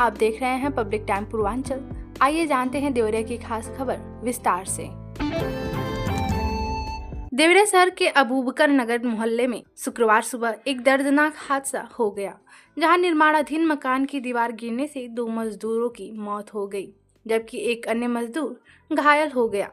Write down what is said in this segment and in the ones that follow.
आप देख रहे हैं पब्लिक टाइम पूर्वांचल। आइए जानते हैं देवरिया की खास खबर विस्तार से। देवरिया शहर के अबूबकर नगर मोहल्ले में शुक्रवार सुबह एक दर्दनाक हादसा हो गया, जहां निर्माणाधीन मकान की दीवार गिरने से 2 मजदूरों की मौत हो गई, जबकि एक अन्य मजदूर घायल हो गया।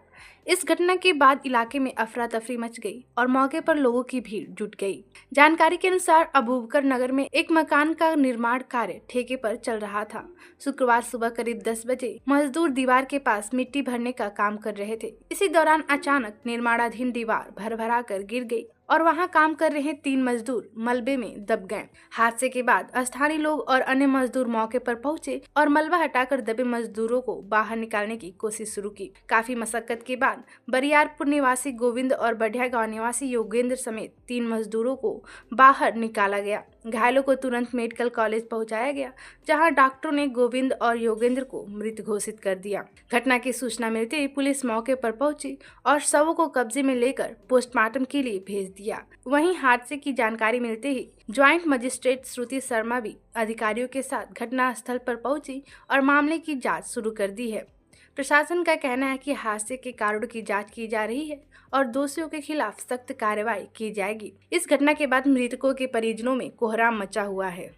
इस घटना के बाद इलाके में अफरा तफरी मच गई और मौके पर लोगों की भीड़ जुट गई। जानकारी के अनुसार अबूबकर नगर में एक मकान का निर्माण कार्य ठेके पर चल रहा था। शुक्रवार सुबह करीब 10 बजे मजदूर दीवार के पास मिट्टी भरने का काम कर रहे थे। इसी दौरान अचानक निर्माणाधीन दीवार भर कर गिर गई और वहां काम कर रहे 3 मजदूर मलबे में दब गए। हादसे के बाद स्थानीय लोग और अन्य मजदूर मौके पर पहुंचे और मलबा हटाकर दबे मजदूरों को बाहर निकालने की कोशिश शुरू की। काफी मशक्कत के बाद बरियारपुर निवासी गोविंद और बढ़िया गांव निवासी योगेंद्र समेत 3 मजदूरों को बाहर निकाला गया। घायलों को तुरंत मेडिकल कॉलेज पहुंचाया गया, जहां डॉक्टरों ने गोविंद और योगेंद्र को मृत घोषित कर दिया। घटना की सूचना मिलते ही पुलिस मौके पर पहुंची और शवों को कब्जे में लेकर पोस्टमार्टम के लिए भेज दिया। वहीं हादसे की जानकारी मिलते ही ज्वाइंट मजिस्ट्रेट श्रुति शर्मा भी अधिकारियों के साथ घटनास्थल पर पहुंची और मामले की जांच शुरू कर दी है। प्रशासन का कहना है कि हादसे के कारणों की जांच की जा रही है और दोषियों के खिलाफ सख्त कार्रवाई की जाएगी। इस घटना के बाद मृतकों के परिजनों में कोहराम मचा हुआ है।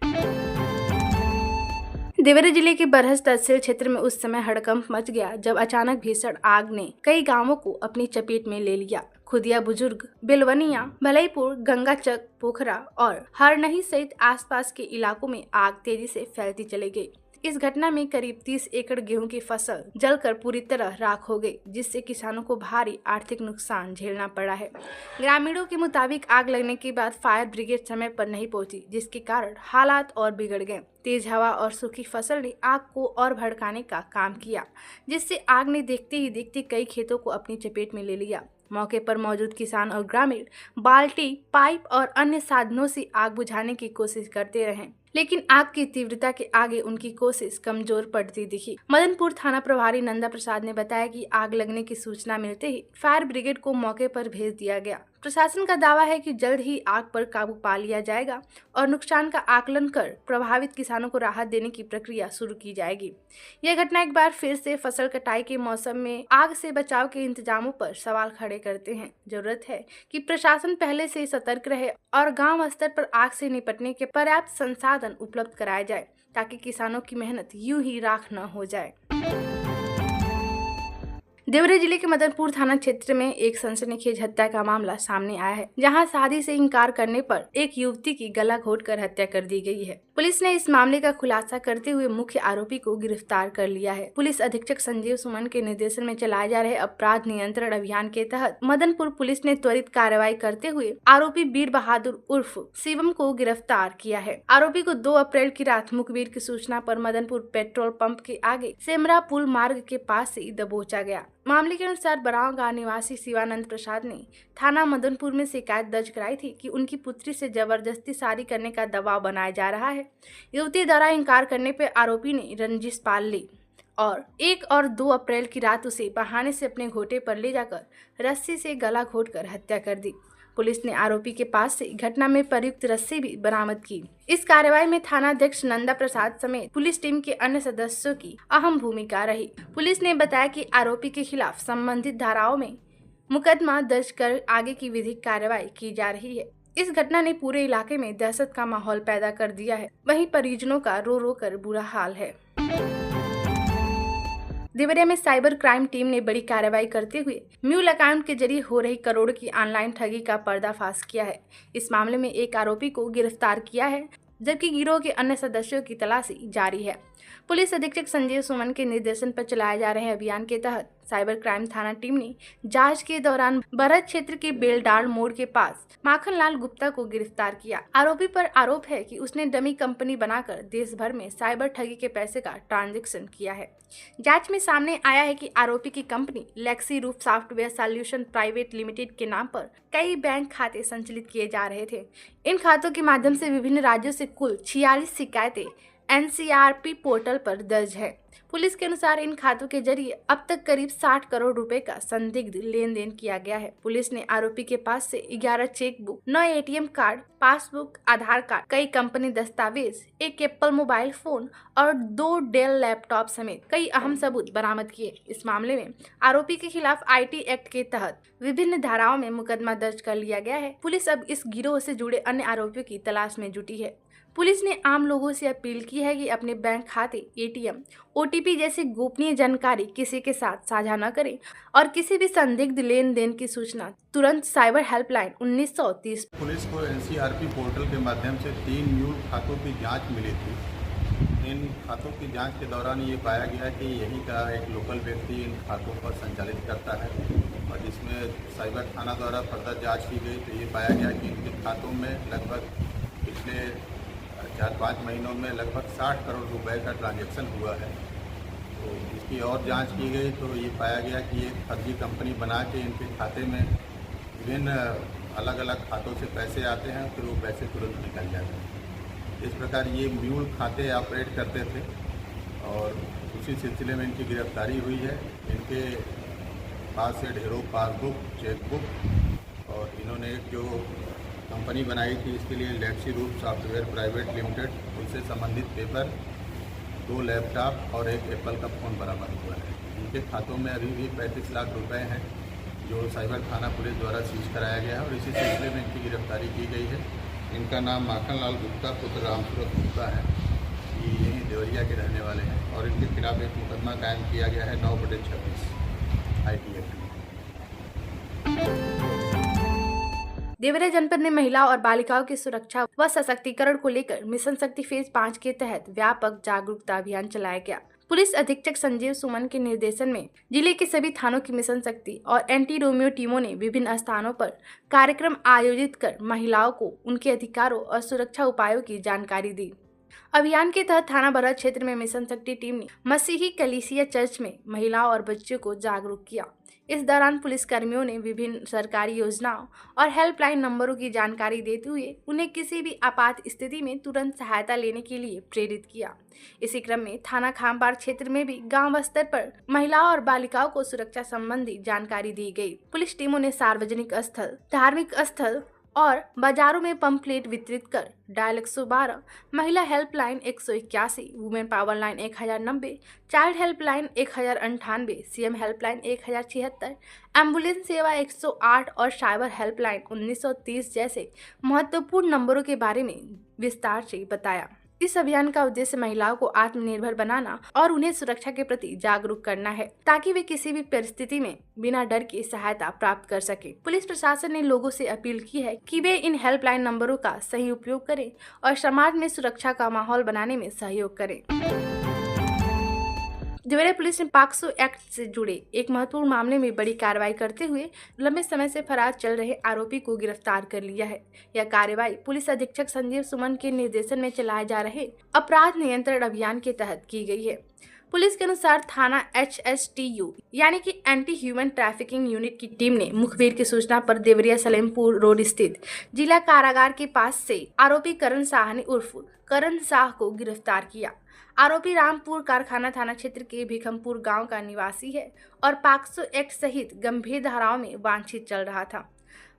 देवरिया जिले के बरहज तहसील क्षेत्र में उस समय हड़कंप मच गया जब अचानक भीषण आग ने कई गांवों को अपनी चपेट में ले लिया। खुदिया बुजुर्ग, बेलवनिया, भलईपुर, गंगाचक, पोखरा और हरनही सहित आसपास के इलाकों में आग तेजी से फैलती चली गई। इस घटना में करीब 30 एकड़ गेहूं की फसल जलकर पूरी तरह राख हो गई, जिससे किसानों को भारी आर्थिक नुकसान झेलना पड़ा है। ग्रामीणों के मुताबिक आग लगने के बाद फायर ब्रिगेड समय पर नहीं पहुंची, जिसके कारण हालात और बिगड़ गए। तेज हवा और सूखी फसल ने आग को और भड़काने का काम किया, जिससे आग ने देखते ही देखते कई खेतों को अपनी चपेट में ले लिया। मौके पर मौजूद किसान और ग्रामीण बाल्टी, पाइप और अन्य साधनों से आग बुझाने की कोशिश करते रहे, लेकिन आग की तीव्रता के आगे उनकी कोशिश कमजोर पड़ती दिखी। मदनपुर थाना प्रभारी नंदा प्रसाद ने बताया कि आग लगने की सूचना मिलते ही फायर ब्रिगेड को मौके पर भेज दिया गया। प्रशासन का दावा है कि जल्द ही आग पर काबू पा लिया जाएगा और नुकसान का आकलन कर प्रभावित किसानों को राहत देने की प्रक्रिया शुरू की जाएगी। यह घटना एक बार फिर से फसल कटाई के मौसम में आग से बचाव के इंतजामों पर सवाल खड़े करते हैं। जरूरत है कि प्रशासन पहले से सतर्क रहे और गांव स्तर पर आग से निपटने के पर्याप्त संसाधन उपलब्ध कराए जाए, ताकि किसानों की मेहनत यूं ही राख न हो जाए। देवरिया जिले के मदनपुर थाना क्षेत्र में एक सनसनीखेज हत्या का मामला सामने आया है, जहां शादी से इनकार करने पर एक युवती की गला घोंटकर हत्या कर दी गई है। पुलिस ने इस मामले का खुलासा करते हुए मुख्य आरोपी को गिरफ्तार कर लिया है। पुलिस अधीक्षक संजीव सुमन के निर्देशन में चलाए जा रहे अपराध नियंत्रण अभियान के तहत मदनपुर पुलिस ने त्वरित कार्रवाई करते हुए आरोपी वीर बहादुर उर्फ शिवम को गिरफ्तार किया है। आरोपी को 2 अप्रैल की रात मुखबिर की सूचना पर मदनपुर पेट्रोल पंप के आगे सेमरा पुल मार्ग के पास से दबोचा गया। मामले के अनुसार बराव गांव निवासी शिवानंद प्रसाद ने थाना मदनपुर में शिकायत दर्ज कराई थी कि उनकी पुत्री से जबरदस्ती शादी करने का दबाव बनाया जा रहा है। युवती द्वारा इनकार करने पर आरोपी ने रंजिश पाल ली और 1 और 2 अप्रैल की रात उसे बहाने से अपने घोटे पर ले जाकर रस्सी से गला घोंटकर हत्या कर दी। पुलिस ने आरोपी के पास से घटना में प्रयुक्त रस्सी भी बरामद की। इस कार्रवाई में थानाध्यक्ष नंदा प्रसाद समेत पुलिस टीम के अन्य सदस्यों की अहम भूमिका रही। पुलिस ने बताया कि आरोपी के खिलाफ संबंधित धाराओं में मुकदमा दर्ज कर आगे की विधिक कार्रवाई की जा रही है। इस घटना ने पूरे इलाके में दहशत का माहौल पैदा कर दिया है। वहीं परिजनों का रो रो कर बुरा हाल है। देवरिया में साइबर क्राइम टीम ने बड़ी कार्रवाई करते हुए म्यूल अकाउंट के जरिए हो रही करोड़ की ऑनलाइन ठगी का पर्दाफाश किया है। इस मामले में एक आरोपी को गिरफ्तार किया है, जबकि गिरोह के अन्य सदस्यों की तलाशी जारी है। पुलिस अधीक्षक संजीव सुमन के निर्देशन पर चलाए जा रहे अभियान के तहत साइबर क्राइम थाना टीम ने जांच के दौरान बरहज क्षेत्र के बेलडाल मोड़ के पास माखनलाल गुप्ता को गिरफ्तार किया। आरोपी पर आरोप है कि उसने डमी कंपनी बनाकर देश भर में साइबर ठगी के पैसे का ट्रांजैक्शन किया है। जांच में सामने आया है कि आरोपी की company Lexi Roof software solution private limited के नाम पर कई बैंक खाते संचालित किए जा रहे थे। इन खातों के माध्यम से विभिन्न राज्यों से कुल 46 शिकायतें NCRP पोर्टल पर दर्ज है। पुलिस के अनुसार इन खातों के जरिए अब तक करीब 60 करोड़ रुपए का संदिग्ध लेन देन किया गया है। पुलिस ने आरोपी के पास से 11 चेकबुक, 9 एटीएम कार्ड, पासबुक, आधार कार्ड, कई कंपनी दस्तावेज, एक एप्पल मोबाइल फोन और 2 डेल लैपटॉप समेत कई अहम सबूत बरामद किए। इस मामले में आरोपी के खिलाफ आईटी एक्ट के तहत विभिन्न धाराओं में मुकदमा दर्ज कर लिया गया है। पुलिस अब इस गिरोह से जुड़े अन्य आरोपियों की तलाश में जुटी है। पुलिस ने आम लोगों से अपील की है कि अपने बैंक खाते, एटीएम, ओटीपी जैसी गोपनीय जानकारी किसी के साथ साझा न करें और किसी भी संदिग्ध लेन देन की सूचना तुरंत साइबर हेल्पलाइन 1930। पुलिस को एनसीआरपी पोर्टल के माध्यम से 3 म्यूल खातों की जांच मिली थी। इन खातों की जांच के दौरान ये पाया गया कि यहीं का एक लोकल व्यक्ति इन खातों पर संचालित करता है और जिसमें साइबर थाना द्वारा फर्दर जांच की गई तो ये पाया गया कि इनके खातों में लगभग पिछले 4-5 महीनों में लगभग 60 करोड़ रुपए का ट्रांजैक्शन हुआ है। तो इसकी और जांच की गई तो ये पाया गया कि एक फर्जी कंपनी बना के इनके खाते में विभिन्न अलग अलग खातों से पैसे आते हैं, फिर वो पैसे तुरंत निकल जाते हैं। इस प्रकार ये म्यूल खाते ऑपरेट करते थे और उसी सिलसिले में इनकी गिरफ्तारी हुई है। इनके पास से ढेरों पासबुक, चेकबुक और इन्होंने एक जो कंपनी बनाई थी इसके लिए लेक्सी रूप सॉफ्टवेयर प्राइवेट लिमिटेड, उनसे संबंधित पेपर, 2 लैपटॉप और एक एप्पल का फ़ोन बरामद हुआ है। इनके खातों में अभी भी 35 लाख रुपए हैं जो साइबर थाना पुलिस द्वारा सीज कराया गया है और इसी सिलसिले में इनकी गिरफ्तारी की गई है। इनका नाम माखनलाल गुप्ता पुत्र रामसूरत गुप्ता है। ये यहीं देवरिया के रहने वाले हैं और इनके खिलाफ एक मुकदमा कायम किया गया है 9/26 आईटी एक्ट में। देवरिया जनपद में महिलाओं और बालिकाओं की सुरक्षा व सशक्तिकरण को लेकर मिशन शक्ति फेज 5 के तहत व्यापक जागरूकता अभियान चलाया गया। पुलिस अधीक्षक संजीव सुमन के निर्देशन में जिले के सभी थानों की मिशन शक्ति और एंटी रोमियो टीमों ने विभिन्न स्थानों पर कार्यक्रम आयोजित कर महिलाओं को उनके अधिकारों और सुरक्षा उपायों की जानकारी दी। अभियान के तहत थाना बरहट क्षेत्र में मिशन शक्ति टीम ने मसीही कलीसिया चर्च में महिलाओं और बच्चों को जागरूक किया। इस दौरान पुलिस कर्मियों ने विभिन्न सरकारी योजनाओं और हेल्पलाइन नंबरों की जानकारी देते हुए उन्हें किसी भी आपात स्थिति में तुरंत सहायता लेने के लिए प्रेरित किया। इसी क्रम में थाना खामबाड़ क्षेत्र में भी गांव स्तर पर महिलाओं और बालिकाओं को सुरक्षा संबंधी जानकारी दी गई। पुलिस टीमों ने सार्वजनिक स्थल, धार्मिक स्थल और बाजारों में पंपलेट वितरित कर डायल 112, महिला helpline 181, women power line 1090, child helpline 1098, CM helpline 1076, ambulance सेवा 108 और साइबर हेल्पलाइन 1930 जैसे महत्वपूर्ण नंबरों के बारे में विस्तार से बताया। इस अभियान का उद्देश्य महिलाओं को आत्मनिर्भर बनाना और उन्हें सुरक्षा के प्रति जागरूक करना है ताकि वे किसी भी परिस्थिति में बिना डर के सहायता प्राप्त कर सके। पुलिस प्रशासन ने लोगों से अपील की है कि वे इन हेल्पलाइन नंबरों का सही उपयोग करें और समाज में सुरक्षा का माहौल बनाने में सहयोग करें। देवरिया पुलिस ने पॉक्सो एक्ट से जुड़े एक महत्वपूर्ण मामले में बड़ी कार्रवाई करते हुए लंबे समय से फरार चल रहे आरोपी को गिरफ्तार कर लिया है। यह कार्रवाई पुलिस अधीक्षक संजीव सुमन के निर्देशन में चलाए जा रहे अपराध नियंत्रण अभियान के तहत की गई है। पुलिस के अनुसार थाना HSTU यानी कि एंटी ह्यूमन ट्रैफिकिंग यूनिट की टीम ने मुखबिर की सूचना पर देवरिया सलेमपुर रोड स्थित जिला कारागार के पास से आरोपी करण साहनी उर्फ करण शाह को गिरफ्तार किया। आरोपी रामपुर कारखाना थाना क्षेत्र के भिखमपुर गांव का निवासी है और पॉक्सो एक्ट सहित गंभीर धाराओं में वांछित चल रहा था।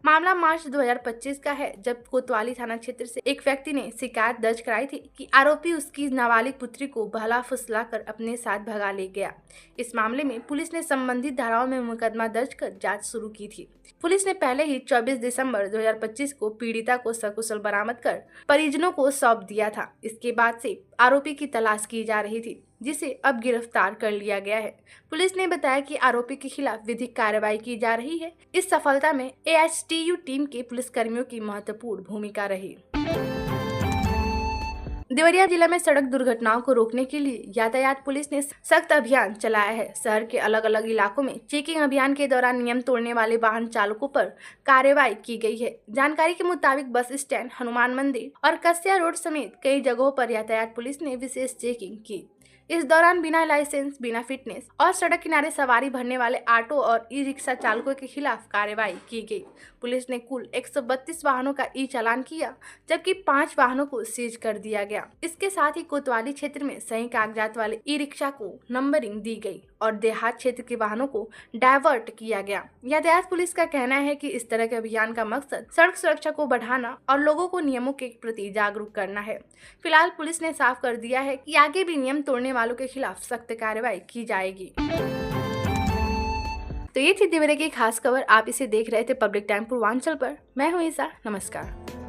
मामला मार्च 2025 का है, जब कोतवाली थाना क्षेत्र से एक व्यक्ति ने शिकायत दर्ज कराई थी कि आरोपी उसकी नाबालिग पुत्री को बहला फुसला कर अपने साथ भगा ले गया। इस मामले में पुलिस ने संबंधित धाराओं में मुकदमा दर्ज कर जांच शुरू की थी। पुलिस ने पहले ही 24 दिसंबर 2025 को पीड़िता को सकुशल बरामद कर परिजनों को सौंप दिया था। इसके बाद से आरोपी की तलाश की जा रही थी, जिसे अब गिरफ्तार कर लिया गया है। पुलिस ने बताया कि आरोपी के खिलाफ विधिक कार्रवाई की जा रही है। इस सफलता में AHTU टीम के पुलिसकर्मियों की महत्वपूर्ण भूमिका रही। देवरिया जिला में सड़क दुर्घटनाओं को रोकने के लिए यातायात पुलिस ने सख्त अभियान चलाया है। शहर के अलग अलग इलाकों में चेकिंग अभियान के दौरान नियम तोड़ने वाले वाहन चालकों पर कार्रवाई की गई है। जानकारी के मुताबिक बस स्टैंड, हनुमान मंदिर और कस्या रोड समेत कई जगहों पर यातायात पुलिस ने विशेष चेकिंग की। इस दौरान बिना लाइसेंस, बिना फिटनेस और सड़क किनारे सवारी भरने वाले ऑटो और ई रिक्शा चालकों के खिलाफ कार्रवाई की गई। पुलिस ने कुल 132 वाहनों का ई चालान किया, जबकि 5 वाहनों को सीज कर दिया गया। इसके साथ ही कोतवाली क्षेत्र में सही कागजात वाले ई रिक्शा को नंबरिंग दी गई और देहात क्षेत्र के वाहनों को डायवर्ट किया गया। यातायात पुलिस का कहना है कि इस तरह के अभियान का मकसद सड़क सुरक्षा को बढ़ाना और लोगों को नियमों के प्रति जागरूक करना है। फिलहाल पुलिस ने साफ कर दिया है कि आगे भी नियम तोड़ने वालों के खिलाफ सख्त कार्रवाई की जाएगी। तो ये थी दिवरे की खास खबर। आप इसे देख रहे थे पब्लिक टाइम पूर्वांचल पर। मैं हूं ईसा। नमस्कार।